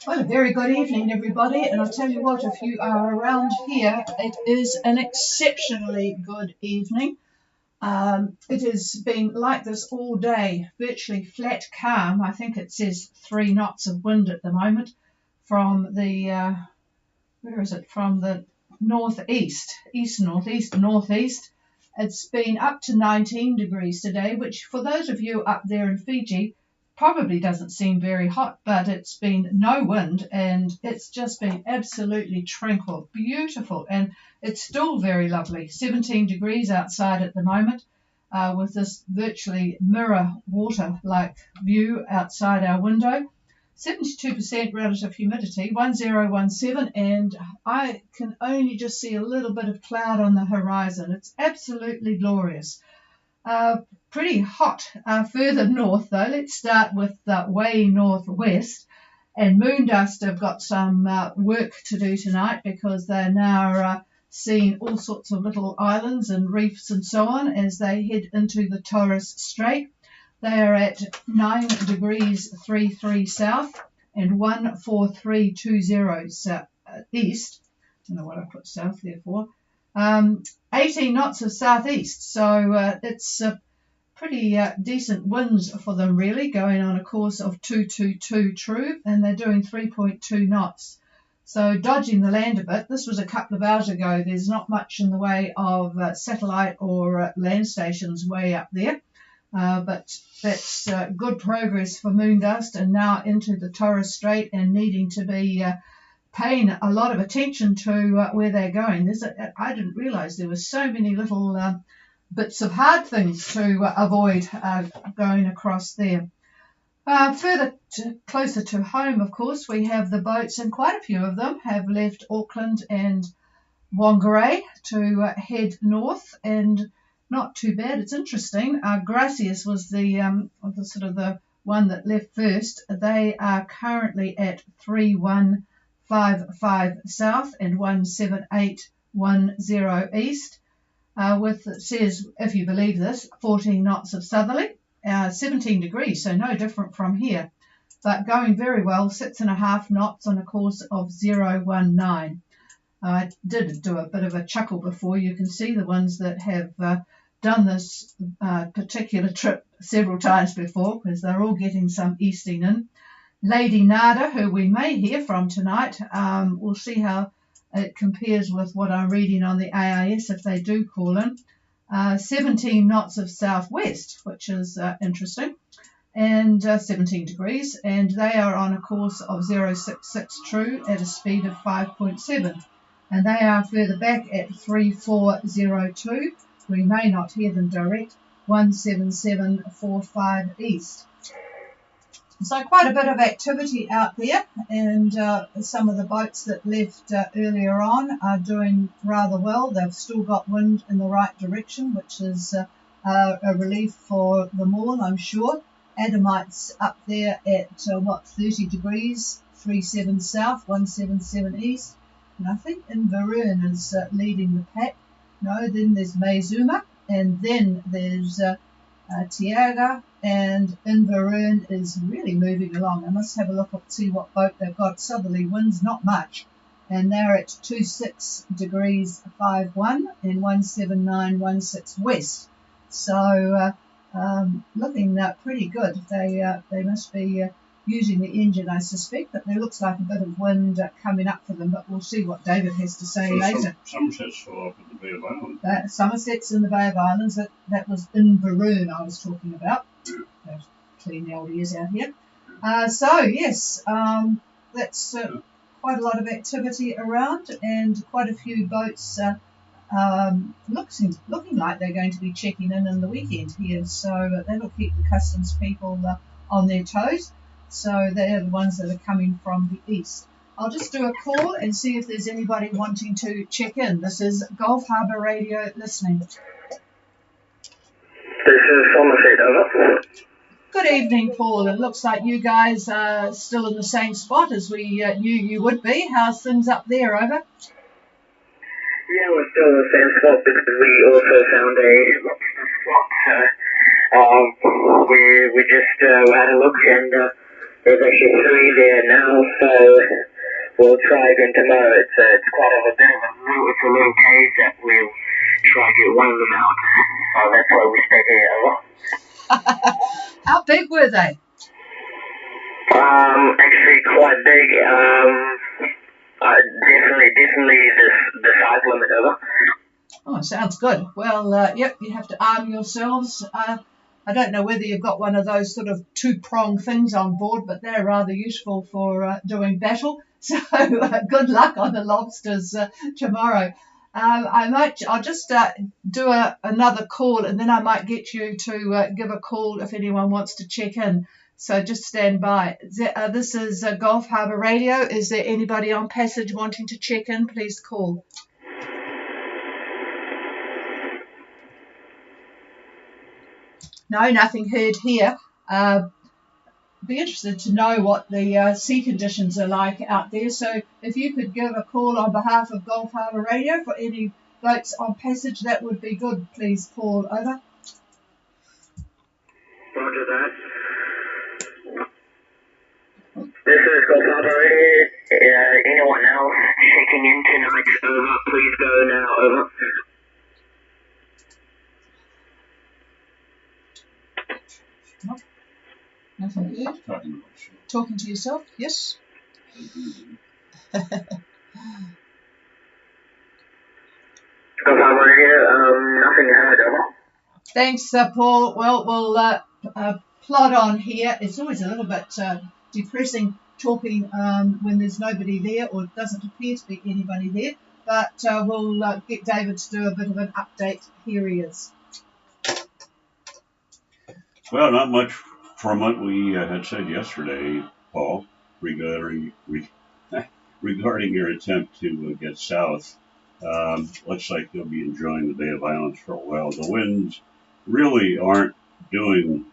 Well, a very good evening, everybody, and I'll tell you what, if you are around here, it is an exceptionally good evening. It has been like this all day, virtually flat calm. I think it says 3 knots of wind at the moment from the, where is it, from the northeast, east-northeast, northeast. It's been up to 19 degrees today, which for those of you up there in Fiji probably doesn't seem very hot, but it's been no wind and it's just been absolutely tranquil, beautiful, and it's still very lovely. 17 degrees outside at the moment with this virtually mirror water-like view outside our window. 72% relative humidity, 1017, and I can only just see a little bit of cloud on the horizon. It's absolutely glorious. Pretty hot further north, though. Let's start with way northwest. And moon dust have got some work to do tonight because they're now seeing all sorts of little islands and reefs and so on as they head into the Torres Strait. They are at 9 degrees 33 south and 14320 east. I don't know what I put south there for. 18 knots of southeast, so it's pretty decent winds for them, really, going on a course of 222 true, and they're doing 3.2 knots. So dodging the land a bit. This was a couple of hours ago. There's not much in the way of satellite or land stations way up there. But that's good progress for moon dust and now into the Torres Strait and needing to be paying a lot of attention to where they're going. I didn't realise there were so many little bits of hard things to avoid going across there. Closer to home, of course, we have the boats, and quite a few of them have left Auckland and Whangarei to head north, and not too bad. It's interesting. Gracias was the one that left first. They are currently at 3155 south and 17810 east. With, it says, if you believe this, 14 knots of southerly, 17 degrees, so no different from here, but going very well, 6.5 knots on a course of 019. I did do a bit of a chuckle before. You can see the ones that have done this particular trip several times before, because they're all getting some easting in. Lady Nada, who we may hear from tonight, we'll see how it compares with what I'm reading on the AIS if they do call in. 17 knots of southwest, which is interesting, and 17 degrees, and they are on a course of 066 true at a speed of 5.7, and they are further back at 3402. We may not hear them direct, 17745 east. So quite a bit of activity out there, and some of the boats that left earlier on are doing rather well. They've still got wind in the right direction, which is a relief for them all, I'm sure. Adamite's up there at 30 degrees, 37 south, 177 east, and I think Inverurin is leading the pack. No, then there's Maizuma, and then there's Tiaga, and Inverurin is really moving along. I must have a look and see what boat they've got. Southerly winds, not much, and they're at 26 degrees 51 and 17916 west. So looking pretty good. They must be using the engine, I suspect, but there looks like a bit of wind coming up for them, but we'll see what David has to say later. Somerset's still up in the Bay of Islands. Somerset's in the Bay of Islands. That was Inverurin I was talking about. Clean the old ears out here. So yes, that's quite a lot of activity around, and quite a few boats looking like they're going to be checking in the weekend here. So that'll keep the customs people on their toes. So they're the ones that are coming from the east. I'll just do a call and see if there's anybody wanting to check in. This is Gulf Harbour Radio listening. This is Somerset, over. Good evening, Paul. It looks like you guys are still in the same spot as we you would be. How's things up there, over? Yeah, we're still in the same spot because we also found a lobster spot. We just had a look, and There's actually 3 there now, so we'll try again tomorrow. It's quite a bit of it's a little cage that we'll try to get one of them out. So that's why we stay here. How big were they? Actually quite big. Definitely the size limit over. Oh, sounds good. Well, yep, you have to arm yourselves. I don't know whether you've got one of those sort of 2-prong things on board, but they're rather useful for doing battle. So good luck on the lobsters tomorrow. I'll just do another call, and then I might get you to give a call if anyone wants to check in. So just stand by. This is Gulf Harbour Radio. Is there anybody on passage wanting to check in? Please call. No, nothing heard here. Be interested to know what the sea conditions are like out there. So if you could give a call on behalf of Gulf Harbour Radio for any boats on passage, that would be good. Please, Paul, over. Roger that. This is Gulf Harbour Radio. Anyone else checking in tonight? Over. Please go now. Over. Nothing good. Talking to yourself? Yes. Gulf Harbour Radio. Nothing heard. Over. Thanks, Paul. Well, we'll plod on here. It's always a little bit depressing talking when there's nobody there, or it doesn't appear to be anybody there. But we'll get David to do a bit of an update. Here he is. Well, not much from what we had said yesterday, Paul, regarding your attempt to get south. Looks like you'll be enjoying the Bay of Islands for a while. The winds really aren't doing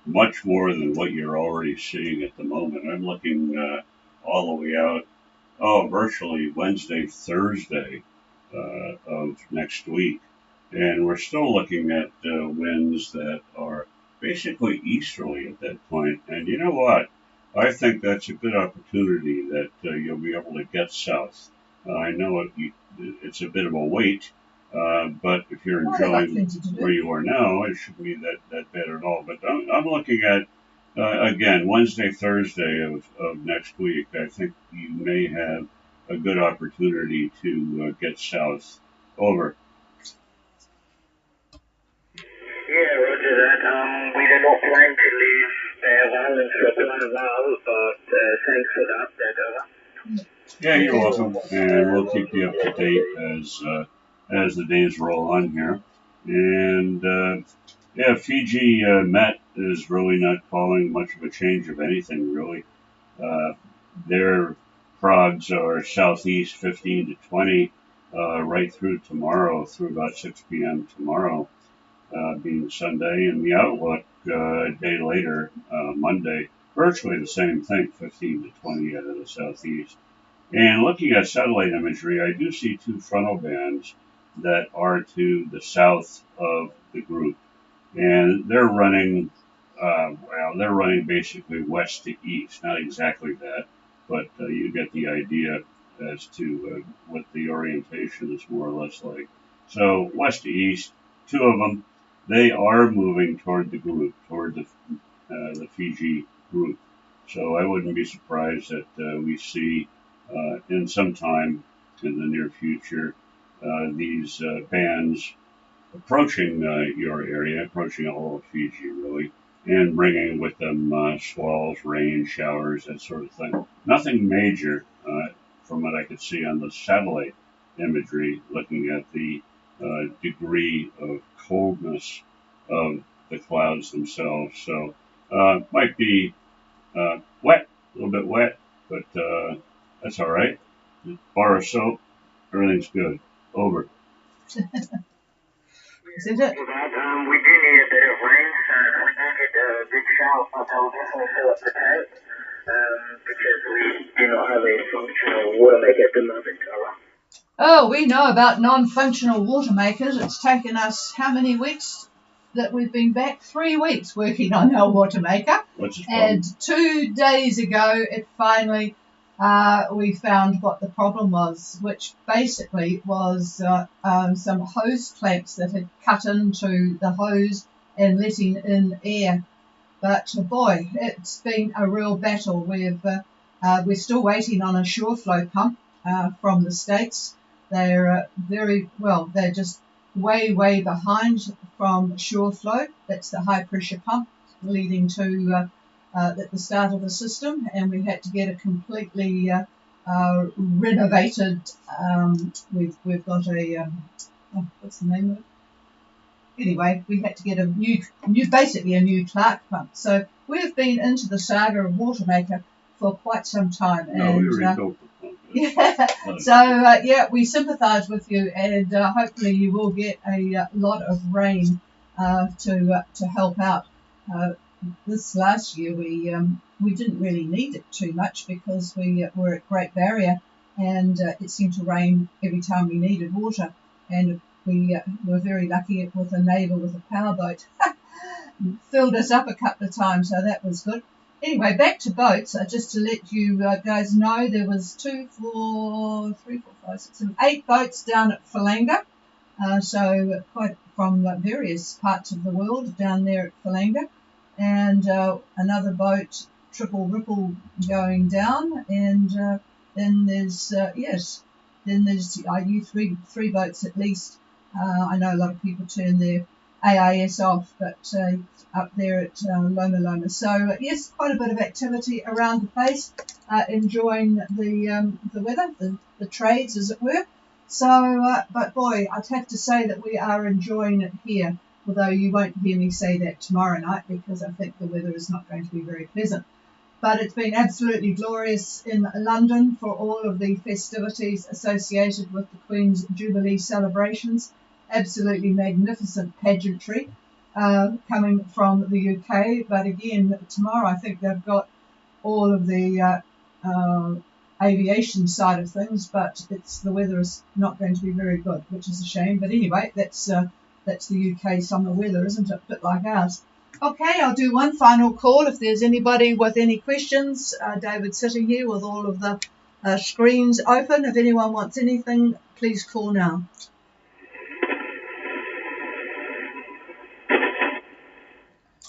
much more than what you're already seeing at the moment. I'm looking all the way out, virtually Wednesday, Thursday of next week. And we're still looking at winds that are basically easterly at that point. And you know what? I think that's a good opportunity that you'll be able to get south. I know it's a bit of a wait, but if you're enjoying where you are now, it shouldn't be that bad at all. But I'm looking at, again, Wednesday, Thursday of next week. I think you may have a good opportunity to get south. Over. Yeah, roger that. We do not plan to leave Bay of Islands for quite a while, but thanks for the update. Over. Yeah, you're welcome, and we'll keep you up to date as the days roll on here. And Fiji Met is really not following much of a change of anything really. Their frogs are southeast 15 to 20 right through tomorrow, through about 6 p.m. tomorrow, being Sunday, and the outlook a day later, Monday, virtually the same thing, 15 to 20 out of the southeast. And looking at satellite imagery, I do see 2 frontal bands that are to the south of the group. And they're running, they're running basically west to east. Not exactly that, but you get the idea as to what the orientation is more or less like. So west to east, 2 of them, they are moving toward the group, toward the Fiji group. So I wouldn't be surprised that we see in some time in the near future these bands approaching your area, approaching all of Fiji really, and bringing with them squalls, rain, showers, that sort of thing. Nothing major from what I could see on the satellite imagery, looking at the degree of coldness of the clouds themselves. So might be wet, a little bit wet, but that's all right. Bar of soap, everything's good. Over. Is it? We do need a bit of rain. We do get a big shower, but I'll definitely fill up the tank because we do not have a functional water maker at the moment. Oh, we know about non-functional water makers. It's taken us how many weeks? that we've been back 3 weeks working on our water maker. What's his problem? And 2 days ago, it finally, we found what the problem was, which basically was some hose clamps that had cut into the hose and letting in air. But boy, it's been a real battle. We're still waiting on a shore flow pump from the States. They're they're just way behind from shore flow. That's the high pressure pump leading to at the start of the system, and we had to get a completely renovated. We've got a what's the name of it? Anyway, we had to get a basically a new Clark pump. So we've been into the saga of Watermaker for quite some time. No, we and rebuilt the pump. yeah, so we sympathise with you, and hopefully you will get a lot of rain to help out. This last year we didn't really need it too much because we were at Great Barrier, and it seemed to rain every time we needed water, and we were very lucky with a neighbour with a powerboat. Filled us up a couple of times, so that was good. Anyway, back to boats. Just to let you guys know, there was 2, 4, 3, 4, 5, 6, 7, 8 boats down at Falanga. So quite from various parts of the world down there at Falanga. And another boat, Triple Ripple, going down. And then there's, three boats at least. I know a lot of people turn their AIS off, but up there at Loma Loma. So yes, quite a bit of activity around the place, enjoying the weather, the trades as it were. So, but boy, I'd have to say that we are enjoying it here, although you won't hear me say that tomorrow night because I think the weather is not going to be very pleasant. But it's been absolutely glorious in London for all of the festivities associated with the Queen's Jubilee celebrations. Absolutely magnificent pageantry coming from the UK. But again, tomorrow I think they've got all of the aviation side of things, but the weather is not going to be very good, which is a shame. But anyway, that's the UK summer weather, isn't it? A bit like ours. Okay, I'll do one final call if there's anybody with any questions. David's sitting here with all of the screens open. If anyone wants anything, please call now.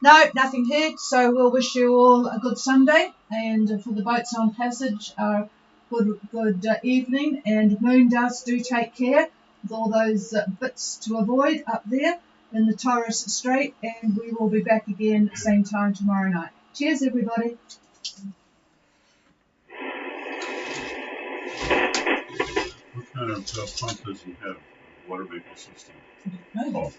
No, nothing here. So we'll wish you all a good Sunday, and for the boats on passage, good evening. And moon dust, do take care with all those bits to avoid up there in the Torres Strait, and we will be back again same time tomorrow night. Cheers, everybody. What kind of pump does he have? Water maker system? Oh.